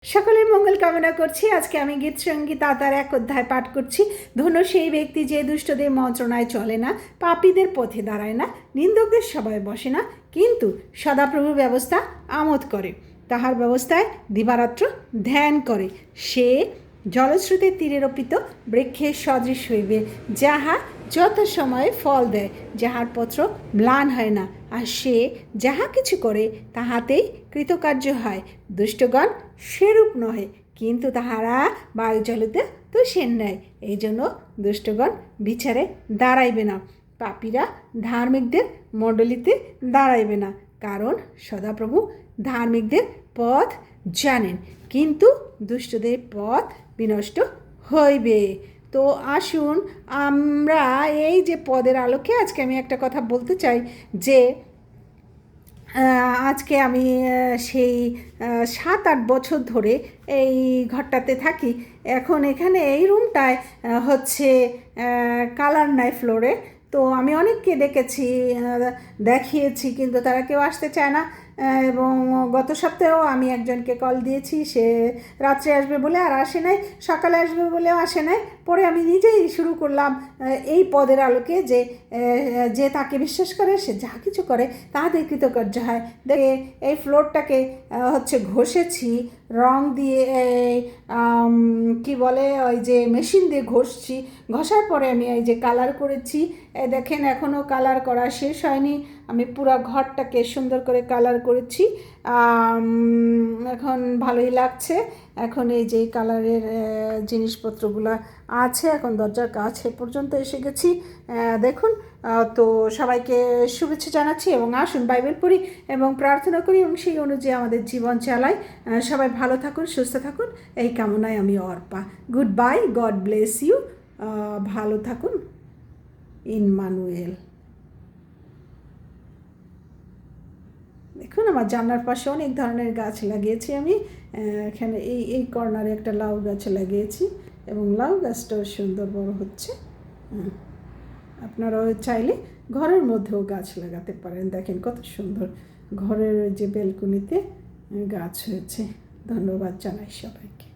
সকলের মঙ্গল কামনা করছি। আজকে আমি গীত সঙ্গীত আতার এক অধ্যায় পাঠ করছি। ধন্য সেই ব্যক্তি যে দুষ্টদের মন্ত্রণায় চলে না, পাপীদের পথে দাঁড়ায় না, নিন্দকদের সভায় বসে না, কিন্তু সদাপ্রভুর ব্যবস্থা আমোদ করে, তাহার ব্যবস্থায় দিবারাত্র ধ্যান করে। সে জলস্রোতের তীরে রোপিত বৃক্ষের সদৃশ হইবে, যাহা যত সময়ে ফল দেয়, যাহার পত্র ম্লান হয় না, আর সে যাহা কিছু করে তাহাতেই কৃতকার্য হয়। দুষ্টগণ সেরূপ নহে, কিন্তু তাহারা বায়ুজলতে তুষের নেয়। এই জন্য দুষ্টগণ বিচারে দাঁড়াইবে না, পাপীরা ধার্মিকদের মণ্ডলীতে দাঁড়াইবে না, কারণ সদাপ্রভু ধার্মিকদের পথ জানেন, কিন্তু দুষ্টদের পথ বিনষ্ট হইবে। তো আসুন আমরা এই যে পদের আলোকে আজকে আমি একটা কথা বলতে চাই যে আজকে আমি সেই 7-8 বছর ধরে এই ঘরটাতে থাকি। এখন এখানে এই রুমটায় হচ্ছে কালার নাই ফ্লোরে। তো আমি অনেককে ডেকেছি, দেখিয়েছি, কিন্তু তারা কেউ আসতে চায় না। এবং গত সপ্তাহেও আমি একজনকে কল দিয়েছি, সে রাত্রে আসবে বলে আর আসে নাই, সকালে আসবে বলেও আসে নাই। পরে আমি নিজেই শুরু করলাম এই পদের আলোকে যে যে তাকে বিশ্বাস করে সে যা কিছু করে তাহাদের কৃতকার্য হয়। দেখে এই ফ্লোরটাকে হচ্ছে ঘষেছি রং দিয়ে, কি বলে ওই যে মেশিন দিয়ে ঘষছি, ঘষার পরে আমি এই যে কালার করেছি। দেখেন এখনও কালার করা শেষ হয়নি, আমি পুরো ঘরটাকে সুন্দর করে কালার করেছি। এখন ভালোই লাগছে। এখন এই যে কালারের জিনিসপত্রগুলো আছে, এখন দরজার কাছে পর্যন্ত এসে গেছি। দেখুন, তো সবাইকে শুভেচ্ছা জানাচ্ছি এবং আসুন বাইবেল পড়ি এবং প্রার্থনা করি এবং সেই অনুযায়ী আমাদের জীবন চালাই। সবাই ভালো থাকুন, সুস্থ থাকুন, এই কামনায় আমি Arpa. Good bye, God bless you. ভালো থাকুন। ইম্মানুয়েল। দেখুন আমার জানলার পাশে অনেক ধরনের গাছ লাগিয়েছি আমি। এখানে এই কর্নারে একটা লাউ গাছ লাগিয়েছি এবং লাউ গাছটাও সুন্দর বড় হচ্ছে। আপনারাও চাইলে ঘরের মধ্যেও গাছ লাগাতে পারেন। দেখেন কত সুন্দর ঘরের যে বেলকনিতে গাছ হয়েছে। ধন্যবাদ জানাই সবাইকে।